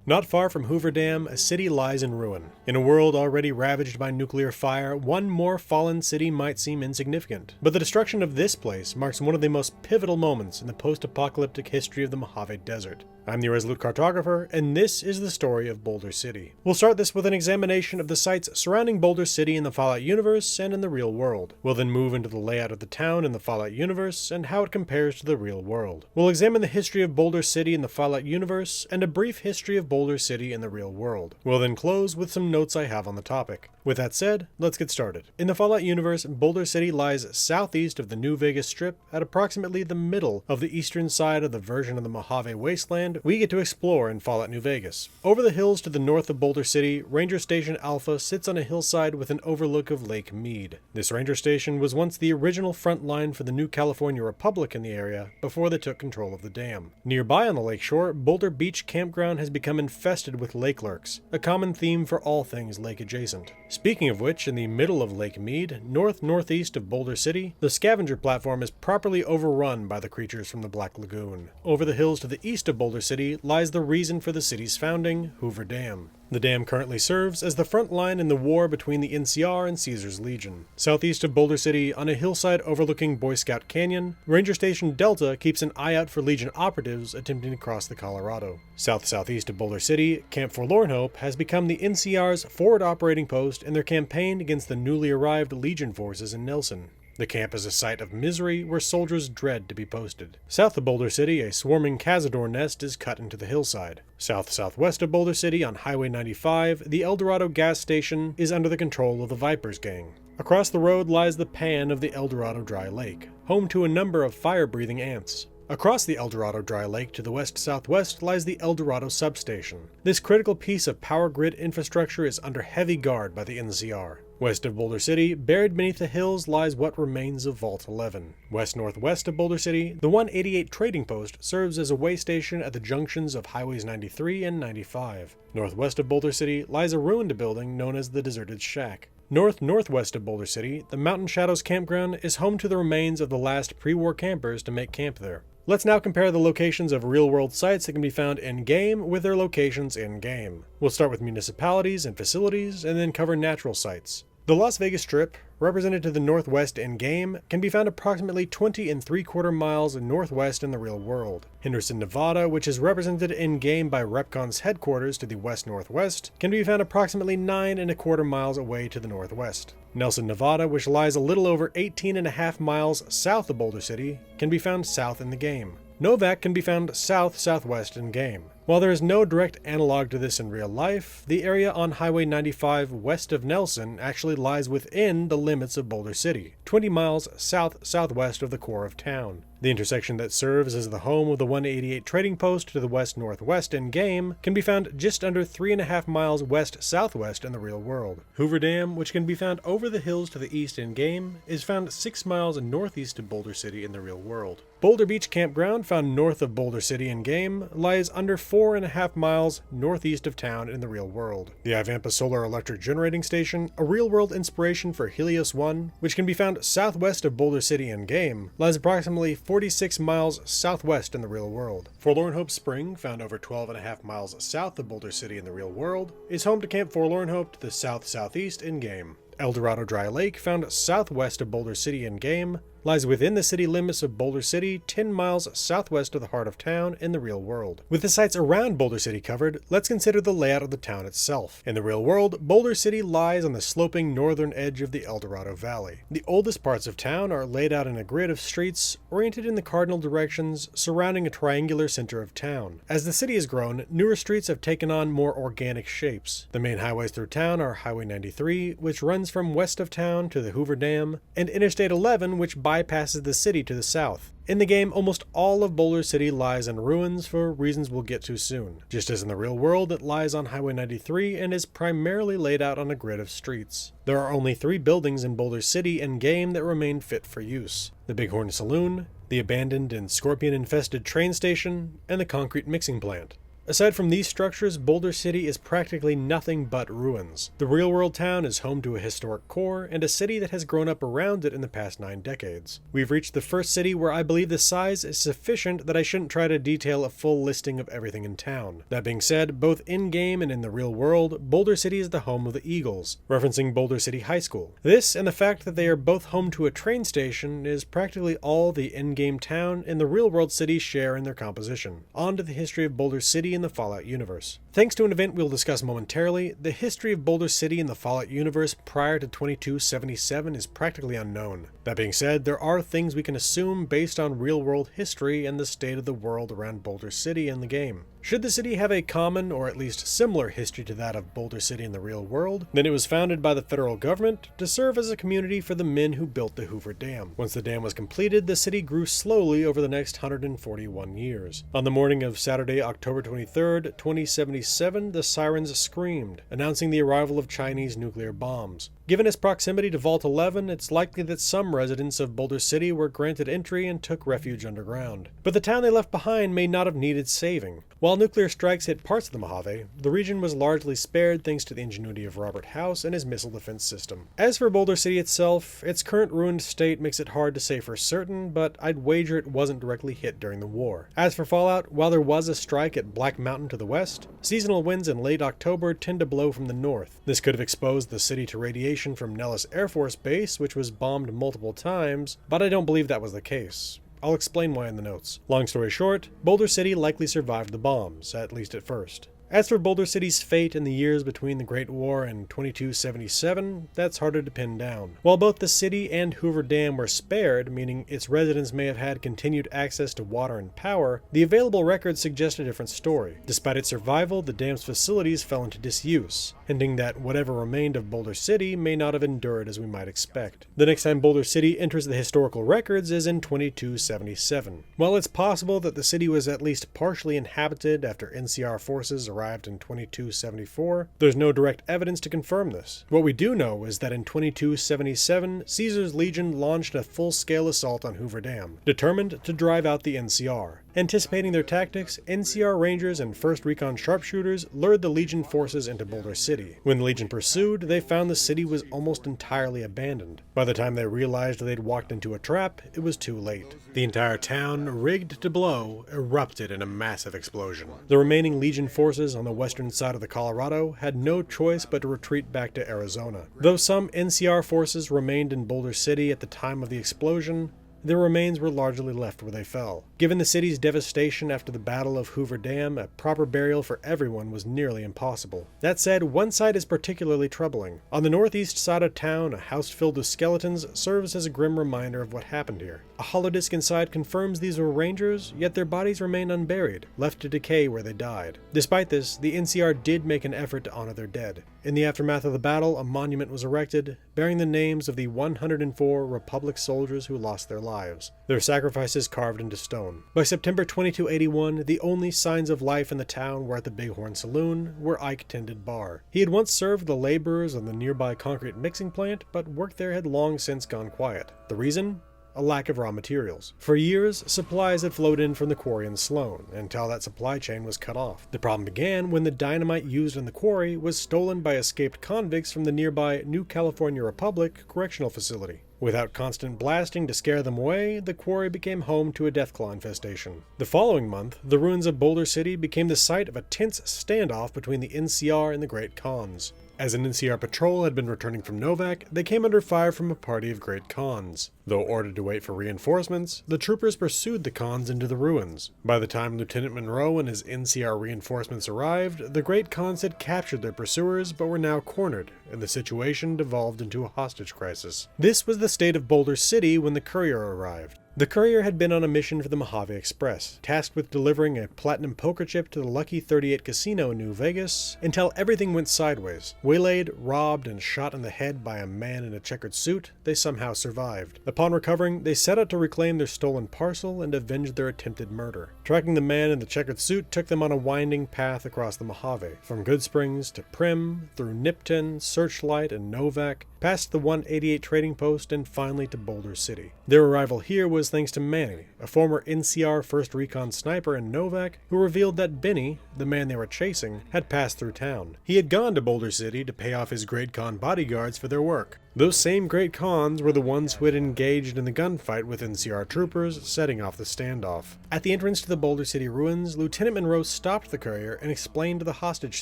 Not far from Hoover Dam, a city lies in ruin. In a world already ravaged by nuclear fire, one more fallen city might seem insignificant. But the destruction of this place marks one of the most pivotal moments in the post-apocalyptic history of the Mojave Desert. I'm the Resolute Cartographer, and this is the story of Boulder City. We'll start this with an examination of the sites surrounding Boulder City in the Fallout universe and in the real world. We'll then move into the layout of the town in the Fallout universe and how it compares to the real world. We'll examine the history of Boulder City in the Fallout universe and a brief history of Boulder City in the real world. We'll then close with some notes I have on the topic. With that said, let's get started. In the Fallout universe, Boulder City lies southeast of the New Vegas Strip at approximately the middle of the eastern side of the version of the Mojave wasteland we get to explore in Fallout New Vegas. Over the hills to the north of Boulder City, Ranger Station Alpha sits on a hillside with an overlook of Lake Mead. This ranger station was once the original front line for the new California Republic in the area before they took control of the dam. Nearby on the lakeshore, Boulder Beach Campground has become infested with lake lurks, a common theme for all things lake adjacent. Speaking of which, in the middle of Lake Mead, northeast of Boulder City, the scavenger platform is properly overrun by the creatures from the Black Lagoon. Over the hills to the east of Boulder City lies the reason for the city's founding, Hoover Dam. The dam currently serves as the front line in the war between the NCR and Caesar's Legion. Southeast of Boulder City, on a hillside overlooking Boy Scout Canyon, Ranger Station Delta keeps an eye out for Legion operatives attempting to cross the Colorado. Southeast of Boulder City, Camp Forlorn Hope has become the NCR's forward operating post in their campaign against the newly arrived Legion forces in Nelson. The camp is a site of misery where soldiers dread to be posted. South of Boulder City, a swarming Cazador nest is cut into the hillside. Southwest of Boulder City on Highway 95, the El Dorado gas station is under the control of the Vipers gang. Across the road lies the pan of the El Dorado Dry Lake, home to a number of fire-breathing ants. Across the El Dorado Dry Lake to the west-southwest lies the El Dorado substation. This critical piece of power grid infrastructure is under heavy guard by the NCR. West of Boulder City, buried beneath the hills, lies what remains of Vault 11. West-northwest of Boulder City, the 188 Trading Post serves as a way station at the junctions of Highways 93 and 95. Northwest of Boulder City lies a ruined building known as the Deserted Shack. Northwest of Boulder City, the Mountain Shadows Campground is home to the remains of the last pre-war campers to make camp there. Let's now compare the locations of real-world sites that can be found in-game with their locations in-game. We'll start with municipalities and facilities, and then cover natural sites. The Las Vegas Strip, represented to the northwest in-game, can be found approximately 20 3/4 miles northwest in the real world. Henderson, Nevada, which is represented in-game by Repcon's headquarters to the west-northwest, can be found approximately 9 1/4 miles away to the northwest. Nelson, Nevada, which lies a little over 18.5 miles south of Boulder City, can be found south in the game. Novak can be found southwest in-game. While there is no direct analog to this in real life, the area on Highway 95 west of Nelson actually lies within the limits of Boulder City, 20 miles southwest of the core of town. The intersection that serves as the home of the 188 Trading Post to the west-northwest in-game can be found just under 3.5 miles west-southwest in the real world. Hoover Dam, which can be found over the hills to the east in-game, is found 6 miles northeast of Boulder City in the real world. Boulder Beach Campground, found north of Boulder City in-game, lies under 4.5 miles northeast of town in the real world. The Ivampa Solar Electric Generating Station, a real-world inspiration for Helios 1, which can be found southwest of Boulder City in-game, lies approximately 46 miles southwest in the real world. Forlorn Hope Spring, found over 12.5 miles south of Boulder City in the real world, is home to Camp Forlorn Hope to the southeast in-game. El Dorado Dry Lake, found southwest of Boulder City in-game, lies within the city limits of Boulder City, 10 miles southwest of the heart of town in the real world. With the sites around Boulder City covered, let's consider the layout of the town itself. In the real world, Boulder City lies on the sloping northern edge of the El Dorado Valley. The oldest parts of town are laid out in a grid of streets oriented in the cardinal directions surrounding a triangular center of town. As the city has grown, newer streets have taken on more organic shapes. The main highways through town are Highway 93, which runs from west of town to the Hoover Dam, and Interstate 11, which bypasses the city to the south. In the game, almost all of Boulder City lies in ruins for reasons we'll get to soon. Just as in the real world, it lies on Highway 93 and is primarily laid out on a grid of streets. There are only 3 buildings in Boulder City in-game that remain fit for use: the Bighorn Saloon, the abandoned and scorpion-infested train station, and the concrete mixing plant. Aside from these structures, Boulder City is practically nothing but ruins. The real-world town is home to a historic core, and a city that has grown up around it in the past 9 decades. We've reached the first city where I believe the size is sufficient that I shouldn't try to detail a full listing of everything in town. That being said, both in-game and in the real world, Boulder City is the home of the Eagles, referencing Boulder City High School. This, and the fact that they are both home to a train station, is practically all the in-game town and the real-world city share in their composition. On to the history of Boulder City in the Fallout universe. Thanks to an event we'll discuss momentarily, the history of Boulder City in the Fallout universe prior to 2277 is practically unknown. That being said, there are things we can assume based on real-world history and the state of the world around Boulder City in the game. Should the city have a common, or at least similar, history to that of Boulder City in the real world, then it was founded by the federal government to serve as a community for the men who built the Hoover Dam. Once the dam was completed, the city grew slowly over the next 141 years. On the morning of Saturday, October 23rd, 2077, the sirens screamed, announcing the arrival of Chinese nuclear bombs. Given its proximity to Vault 11, it's likely that some residents of Boulder City were granted entry and took refuge underground. But the town they left behind may not have needed saving. While nuclear strikes hit parts of the Mojave, the region was largely spared thanks to the ingenuity of Robert House and his missile defense system. As for Boulder City itself, its current ruined state makes it hard to say for certain, but I'd wager it wasn't directly hit during the war. As for Fallout, while there was a strike at Black Mountain to the west, seasonal winds in late October tend to blow from the north. This could have exposed the city to radiation from Nellis Air Force Base, which was bombed multiple times, but I don't believe that was the case. I'll explain why in the notes. Long story short, Boulder City likely survived the bombs, at least at first. As for Boulder City's fate in the years between the Great War and 2277, that's harder to pin down. While both the city and Hoover Dam were spared, meaning its residents may have had continued access to water and power, the available records suggest a different story. Despite its survival, the dam's facilities fell into disuse, hinting that whatever remained of Boulder City may not have endured as we might expect. The next time Boulder City enters the historical records is in 2277. While it's possible that the city was at least partially inhabited after NCR forces arrived in 2274, there's no direct evidence to confirm this. What we do know is that in 2277, Caesar's Legion launched a full-scale assault on Hoover Dam, determined to drive out the NCR. Anticipating their tactics, NCR Rangers and 1st Recon sharpshooters lured the Legion forces into Boulder City. When the Legion pursued, they found the city was almost entirely abandoned. By the time they realized they'd walked into a trap, it was too late. The entire town, rigged to blow, erupted in a massive explosion. The remaining Legion forces on the western side of the Colorado had no choice but to retreat back to Arizona. Though some NCR forces remained in Boulder City at the time of the explosion, their remains were largely left where they fell. Given the city's devastation after the Battle of Hoover Dam, a proper burial for everyone was nearly impossible. That said, one site is particularly troubling. On the northeast side of town, a house filled with skeletons serves as a grim reminder of what happened here. A holodisc inside confirms these were Rangers, yet their bodies remain unburied, left to decay where they died. Despite this, the NCR did make an effort to honor their dead. In the aftermath of the battle, a monument was erected, bearing the names of the 104 Republic soldiers who lost their lives, their sacrifices carved into stone. By September 2281, the only signs of life in the town were at the Bighorn Saloon, where Ike tended bar. He had once served the laborers of the nearby concrete mixing plant, but work there had long since gone quiet. The reason? A lack of raw materials. For years, supplies had flowed in from the quarry in Sloan, until that supply chain was cut off. The problem began when the dynamite used in the quarry was stolen by escaped convicts from the nearby New California Republic Correctional Facility. Without constant blasting to scare them away, the quarry became home to a deathclaw infestation. The following month, the ruins of Boulder City became the site of a tense standoff between the NCR and the Great Khans. As an NCR patrol had been returning from Novak, they came under fire from a party of Great Khans. Though ordered to wait for reinforcements, the troopers pursued the Khans into the ruins. By the time Lieutenant Monroe and his NCR reinforcements arrived, the Great Khans had captured their pursuers but were now cornered, and the situation devolved into a hostage crisis. This was the state of Boulder City when the courier arrived. The courier had been on a mission for the Mojave Express, tasked with delivering a platinum poker chip to the Lucky 38 casino in New Vegas, until everything went sideways. Waylaid, robbed, and shot in the head by a man in a checkered suit, they somehow survived. Upon recovering, they set out to reclaim their stolen parcel and avenge their attempted murder. Tracking the man in the checkered suit took them on a winding path across the Mojave, from Good Springs to Prim, through Nipton, Searchlight, and Novak, past the 188 trading post, and finally to Boulder City. Their arrival here was thanks to Manny, a former NCR 1st Recon sniper and Novak, who revealed that Benny, the man they were chasing, had passed through town. He had gone to Boulder City to pay off his Great Khan bodyguards for their work. Those same Great Khans were the ones who had engaged in the gunfight with NCR troopers, setting off the standoff. At the entrance to the Boulder City ruins, Lieutenant Monroe stopped the courier and explained the hostage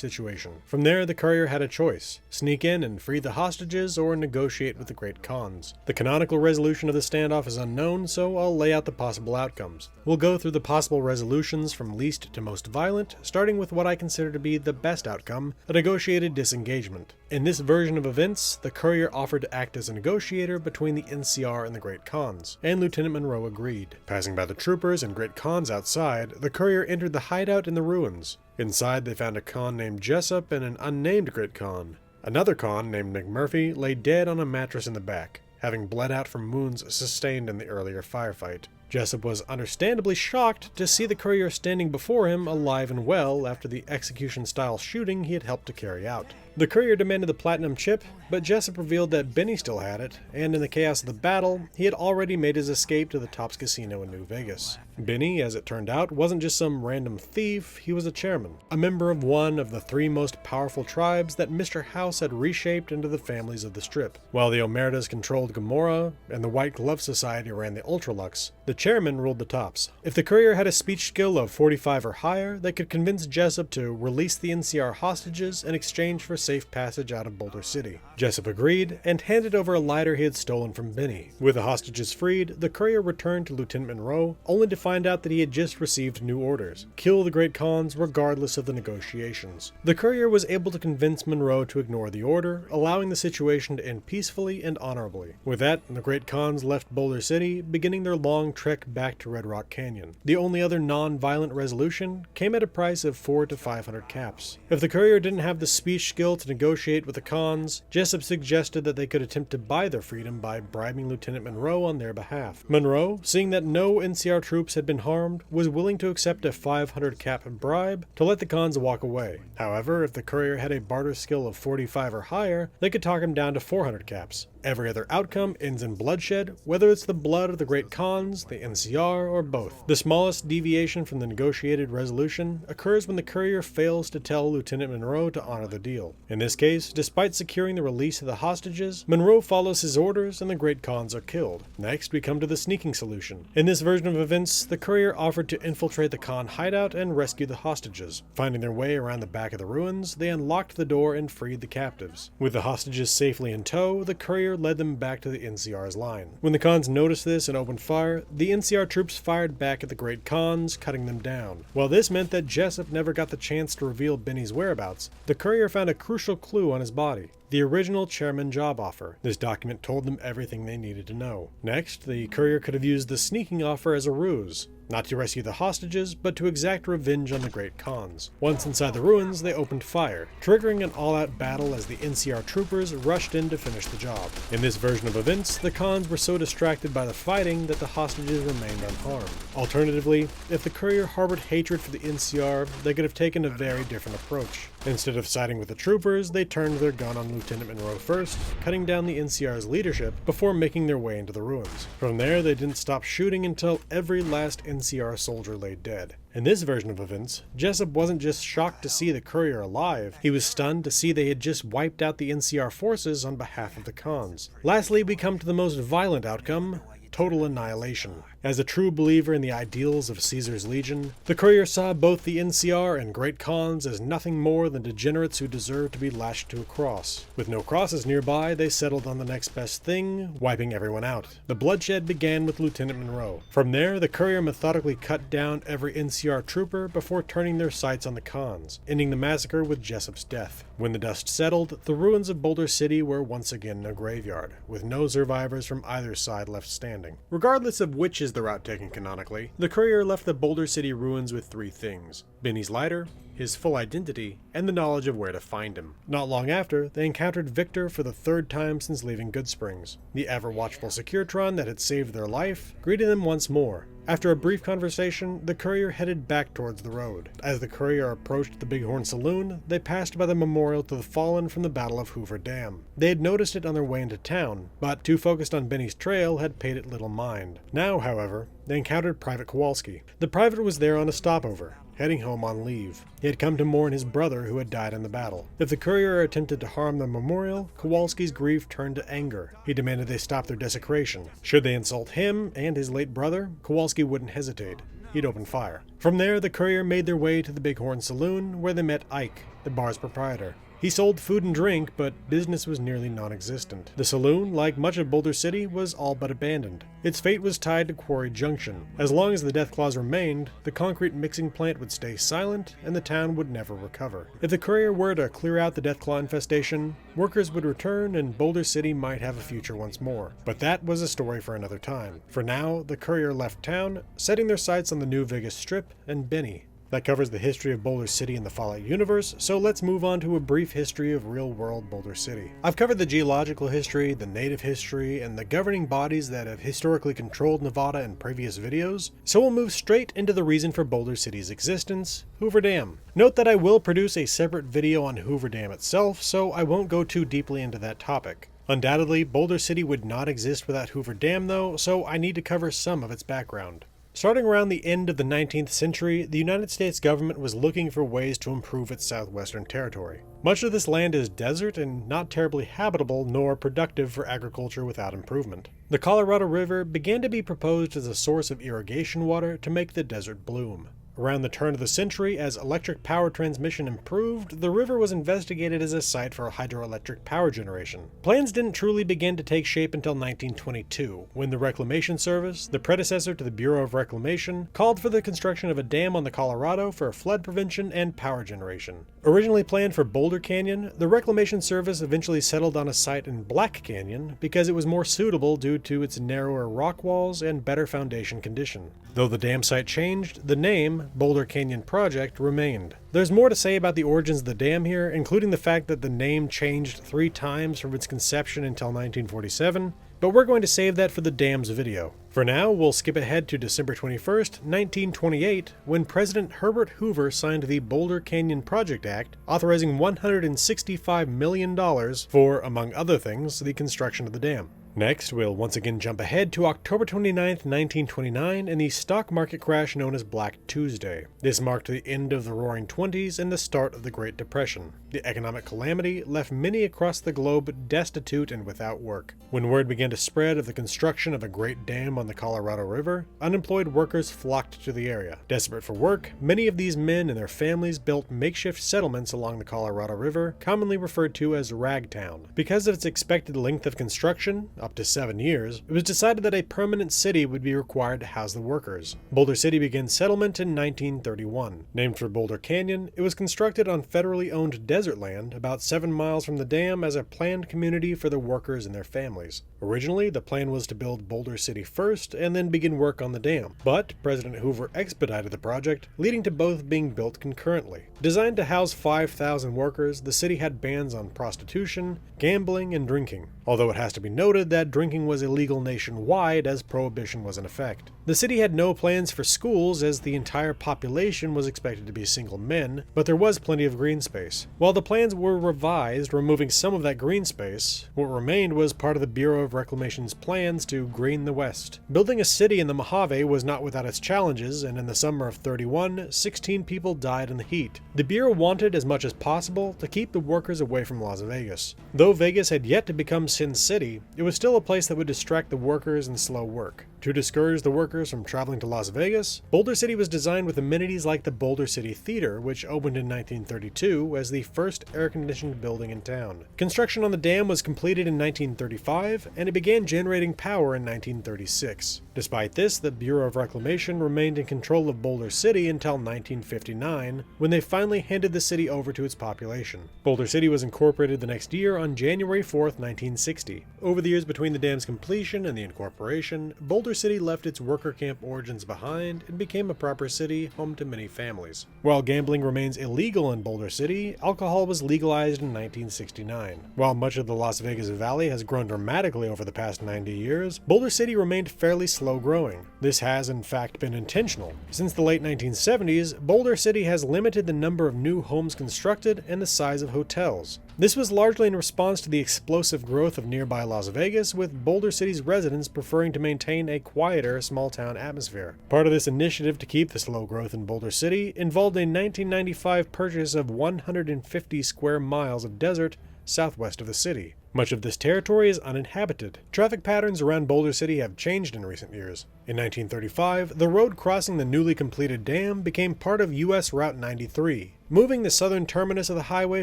situation. From there, the courier had a choice: sneak in and free the hostages, or negotiate with the Great Khans. The canonical resolution of the standoff is unknown, so I'll lay out the possible outcomes. We'll go through the possible resolutions from least to most violent, starting with what I consider to be the best outcome, a negotiated disengagement. In this version of events, the courier offered to act as a negotiator between the NCR and the Great Khans, and Lieutenant Monroe agreed. Passing by the troopers and Great Khans outside, the courier entered the hideout in the ruins. Inside, they found a Khan named Jessup and an unnamed Great Khan. Another Khan named McMurphy lay dead on a mattress in the back, having bled out from wounds sustained in the earlier firefight. Jessup was understandably shocked to see the courier standing before him alive and well after the execution-style shooting he had helped to carry out. The courier demanded the platinum chip, but Jessup revealed that Benny still had it, and in the chaos of the battle, he had already made his escape to the Tops Casino in New Vegas. Benny, as it turned out, wasn't just some random thief, he was a chairman, a member of one of the 3 most powerful tribes that Mr. House had reshaped into the families of the Strip. While the Omertas controlled Gomorrah, and the White Glove Society ran the Ultralux, the chairman ruled the Tops. If the courier had a speech skill of 45 or higher, they could convince Jessup to release the NCR hostages in exchange for safe passage out of Boulder City. Jessup agreed, and handed over a lighter he had stolen from Benny. With the hostages freed, the courier returned to Lieutenant Monroe, only to find out that he had just received new orders: kill the Great Khans regardless of the negotiations. The courier was able to convince Monroe to ignore the order, allowing the situation to end peacefully and honorably. With that, the Great Khans left Boulder City, beginning their long trek back to Red Rock Canyon. The only other non-violent resolution came at a price of 400 to 500 caps. If the courier didn't have the speech skill to negotiate with the Khans, Jessup suggested that they could attempt to buy their freedom by bribing Lieutenant Monroe on their behalf. Monroe, seeing that no NCR troops had been harmed, was willing to accept a 500 cap bribe to let the Khans walk away. However, if the courier had a barter skill of 45 or higher, they could talk him down to 400 caps. Every other outcome ends in bloodshed, whether it's the blood of the Great Khans, the NCR, or both. The smallest deviation from the negotiated resolution occurs when the courier fails to tell Lieutenant Monroe to honor the deal. In this case, despite securing the release of the hostages, Monroe follows his orders and the Great Khans are killed. Next, we come to the sneaking solution. In this version of events, the courier offered to infiltrate the Khan hideout and rescue the hostages. Finding their way around the back of the ruins, they unlocked the door and freed the captives. With the hostages safely in tow, the courier led them back to the NCR's line. When the Khans noticed this and opened fire, the NCR troops fired back at the Great Khans, cutting them down. While this meant that Jessup never got the chance to reveal Benny's whereabouts, the courier found a crucial clue on his body: the original chairman job offer. This document told them everything they needed to know. Next, the courier could have used the sneaking offer as a ruse, not to rescue the hostages, but to exact revenge on the Great Khans. Once inside the ruins, they opened fire, triggering an all-out battle as the NCR troopers rushed in to finish the job. In this version of events, the Khans were so distracted by the fighting that the hostages remained unharmed. Alternatively, if the courier harbored hatred for the NCR, they could have taken a very different approach. Instead of siding with the troopers, they turned their gun on Lieutenant Monroe first, cutting down the NCR's leadership before making their way into the ruins. From there, they didn't stop shooting until every last NCR soldier lay dead. In this version of events, Jessup wasn't just shocked to see the courier alive, he was stunned to see they had just wiped out the NCR forces on behalf of the Khans. Lastly, we come to the most violent outcome: total annihilation. As a true believer in the ideals of Caesar's Legion, the courier saw both the NCR and Great Khans as nothing more than degenerates who deserved to be lashed to a cross. With no crosses nearby, they settled on the next best thing, wiping everyone out. The bloodshed began with Lieutenant Monroe. From there, the courier methodically cut down every NCR trooper before turning their sights on the Khans, ending the massacre with Jessup's death. When the dust settled, the ruins of Boulder City were once again a graveyard, with no survivors from either side left standing. Regardless of which is the route taken canonically, the courier left the Boulder City ruins with 3 things: Benny's lighter, his full identity, and the knowledge of where to find him. Not long after, they encountered Victor for the 3rd time since leaving Goodsprings. The ever-watchful Securitron that had saved their life greeted them once more. After a brief conversation, the courier headed back towards the road. As the courier approached the Bighorn Saloon, they passed by the memorial to the fallen from the Battle of Hoover Dam. They had noticed it on their way into town, but too focused on Benny's trail had paid it little mind. Now, however, they encountered Private Kowalski. The private was there on a stopover, heading home on leave. He had come to mourn his brother who had died in the battle. If the courier attempted to harm the memorial, Kowalski's grief turned to anger. He demanded they stop their desecration. Should they insult him and his late brother, Kowalski wouldn't hesitate. He'd open fire. From there, the courier made their way to the Bighorn Saloon, where they met Ike, the bar's proprietor. He sold food and drink, but business was nearly non-existent. The saloon, like much of Boulder City, was all but abandoned. Its fate was tied to Quarry Junction. As long as the death clause remained, the concrete mixing plant would stay silent, and the town would never recover. If the courier were to clear out the death claw infestation, workers would return and Boulder City might have a future once more. But that was a story for another time. For now, the courier left town, setting their sights on the New Vegas Strip and Benny. That covers the history of Boulder City in the Fallout universe, so let's move on to a brief history of real-world Boulder City. I've covered the geological history, the native history, and the governing bodies that have historically controlled Nevada in previous videos, so we'll move straight into the reason for Boulder City's existence, Hoover Dam. Note that I will produce a separate video on Hoover Dam itself, so I won't go too deeply into that topic. Undoubtedly, Boulder City would not exist without Hoover Dam though, so I need to cover some of its background. Starting around the end of the 19th century, the United States government was looking for ways to improve its southwestern territory. Much of this land is desert and not terribly habitable nor productive for agriculture without improvement. The Colorado River began to be proposed as a source of irrigation water to make the desert bloom. Around the turn of the century, as electric power transmission improved, the river was investigated as a site for hydroelectric power generation. Plans didn't truly begin to take shape until 1922, when the Reclamation Service, the predecessor to the Bureau of Reclamation, called for the construction of a dam on the Colorado for flood prevention and power generation. Originally planned for Boulder Canyon, the Reclamation Service eventually settled on a site in Black Canyon because it was more suitable due to its narrower rock walls and better foundation condition. Though the dam site changed, the name, Boulder Canyon Project, remained. There's more to say about the origins of the dam here, including the fact that the name changed 3 times from its conception until 1947, but we're going to save that for the dam's video. For now, we'll skip ahead to December 21st, 1928, when President Herbert Hoover signed the Boulder Canyon Project Act, authorizing $165 million for, among other things, the construction of the dam. Next, we'll once again jump ahead to October 29, 1929, and the stock market crash known as Black Tuesday. This marked the end of the Roaring Twenties and the start of the Great Depression. The economic calamity left many across the globe destitute and without work. When word began to spread of the construction of a great dam on the Colorado River, unemployed workers flocked to the area. Desperate for work, many of these men and their families built makeshift settlements along the Colorado River, commonly referred to as Ragtown. Because of its expected length of construction, up to 7 years, it was decided that a permanent city would be required to house the workers. Boulder City began settlement in 1931. Named for Boulder Canyon, it was constructed on federally owned desert land about 7 miles from the dam as a planned community for the workers and their families. Originally, the plan was to build Boulder City first and then begin work on the dam, but President Hoover expedited the project, leading to both being built concurrently. Designed to house 5,000 workers, the city had bans on prostitution, gambling, and drinking, although it has to be noted that drinking was illegal nationwide as prohibition was in effect. The city had no plans for schools as the entire population was expected to be single men, but there was plenty of green space. While the plans were revised, removing some of that green space, what remained was part of the Bureau of Reclamation's plans to green the West. Building a city in the Mojave was not without its challenges, and in the summer of 31, 16 people died in the heat. The Bureau wanted, as much as possible, to keep the workers away from Las Vegas. Though Vegas had yet to become Sin City, it was still a place that would distract the workers and slow work. To discourage the workers from traveling to Las Vegas, Boulder City was designed with amenities like the Boulder City Theater, which opened in 1932 as the first air-conditioned building in town. Construction on the dam was completed in 1935, and it began generating power in 1936. Despite this, the Bureau of Reclamation remained in control of Boulder City until 1959, when they finally handed the city over to its population. Boulder City was incorporated the next year on January 4, 1960. Over the years between the dam's completion and the incorporation, Boulder Boulder City left its worker camp origins behind and became a proper city home to many families. While gambling remains illegal in Boulder City, alcohol was legalized in 1969. While much of the Las Vegas Valley has grown dramatically over the past 90 years, Boulder City remained fairly slow growing. This has in fact been intentional. Since the late 1970s, Boulder City has limited the number of new homes constructed and the size of hotels. This was largely in response to the explosive growth of nearby Las Vegas, with Boulder City's residents preferring to maintain a quieter, small-town atmosphere. Part of this initiative to keep the slow growth in Boulder City involved a 1995 purchase of 150 square miles of desert southwest of the city. Much of this territory is uninhabited. Traffic patterns around Boulder City have changed in recent years. In 1935, the road crossing the newly completed dam became part of U.S. Route 93, moving the southern terminus of the highway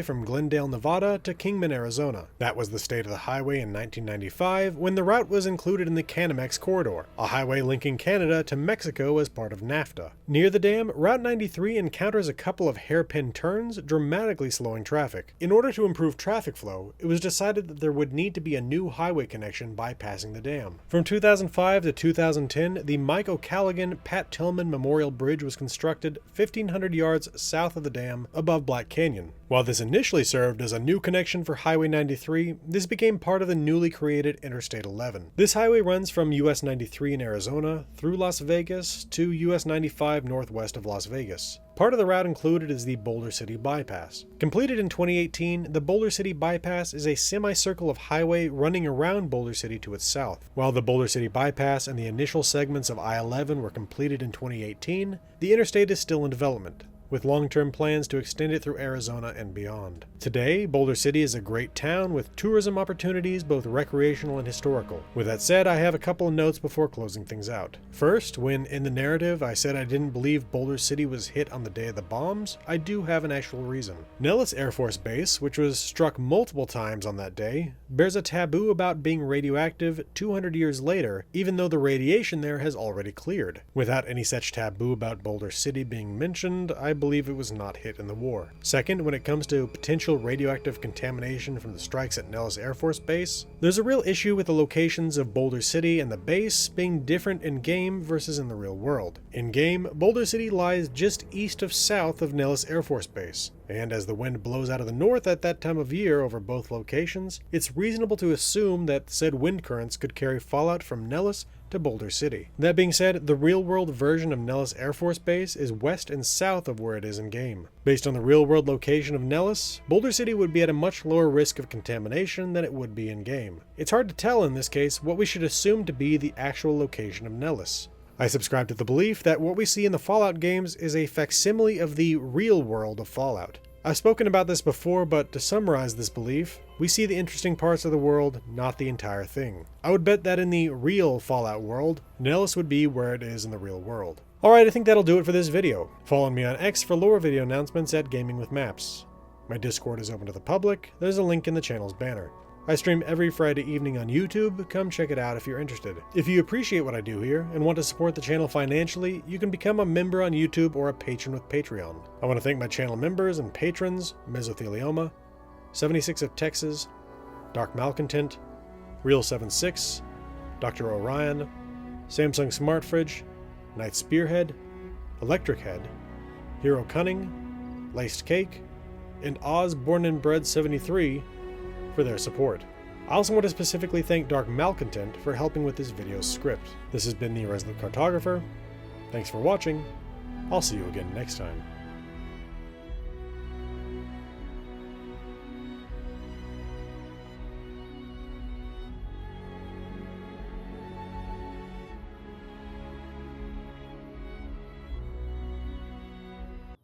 from Glendale, Nevada to Kingman, Arizona. That was the state of the highway in 1995 when the route was included in the Canamex Corridor, a highway linking Canada to Mexico as part of NAFTA. Near the dam, Route 93 encounters a couple of hairpin turns, dramatically slowing traffic. In order to improve traffic flow, it was decided that there would need to be a new highway connection bypassing the dam. From 2005 to 2010, the Mike O'Callaghan-Pat Tillman Memorial Bridge was constructed 1,500 yards south of the dam above Black Canyon. While this initially served as a new connection for Highway 93, this became part of the newly created Interstate 11. This highway runs from US 93 in Arizona through Las Vegas to US 95 northwest of Las Vegas. Part of the route included is the Boulder City Bypass. Completed in 2018, the Boulder City Bypass is a semicircle of highway running around Boulder City to its south. While the Boulder City Bypass and the initial segments of I-11 were completed in 2018, the interstate is still in development, with long-term plans to extend it through Arizona and beyond. Today, Boulder City is a great town with tourism opportunities, both recreational and historical. With that said, I have a couple of notes before closing things out. First, when in the narrative I said I didn't believe Boulder City was hit on the day of the bombs, I do have an actual reason. Nellis Air Force Base, which was struck multiple times on that day, bears a taboo about being radioactive 200 years later, even though the radiation there has already cleared. Without any such taboo about Boulder City being mentioned, I believe it was not hit in the war. Second, when it comes to potential radioactive contamination from the strikes at Nellis Air Force Base, there's a real issue with the locations of Boulder City and the base being different in-game versus in the real world. In-game, Boulder City lies just east of south of Nellis Air Force Base, and as the wind blows out of the north at that time of year over both locations, it's reasonable to assume that said wind currents could carry fallout from Nellis to Boulder City. That being said, the real-world version of Nellis Air Force Base is west and south of where it is in-game. Based on the real-world location of Nellis, Boulder City would be at a much lower risk of contamination than it would be in-game. It's hard to tell in this case what we should assume to be the actual location of Nellis. I subscribe to the belief that what we see in the Fallout games is a facsimile of the real world of Fallout. I've spoken about this before, but to summarize this belief, we see the interesting parts of the world, not the entire thing. I would bet that in the real Fallout world, Nellis would be where it is in the real world. Alright, I think that'll do it for this video. Follow me on X for lore video announcements at Gaming with Maps. My Discord is open to the public, there's a link in the channel's banner. I stream every Friday evening on YouTube, come check it out if you're interested. If you appreciate what I do here and want to support the channel financially, you can become a member on YouTube or a patron with Patreon. I want to thank my channel members and patrons, Mesothelioma, 76 of Texas, Dark Malcontent, Real76, Dr. Orion, Samsung Smart Fridge, Night Spearhead, Electric Head, Hero Cunning, Laced Cake, and Oz Born and Bred 73 for their support. I also want to specifically thank Dark Malcontent for helping with this video's script. This has been the Irresolute Cartographer. Thanks for watching. I'll see you again next time.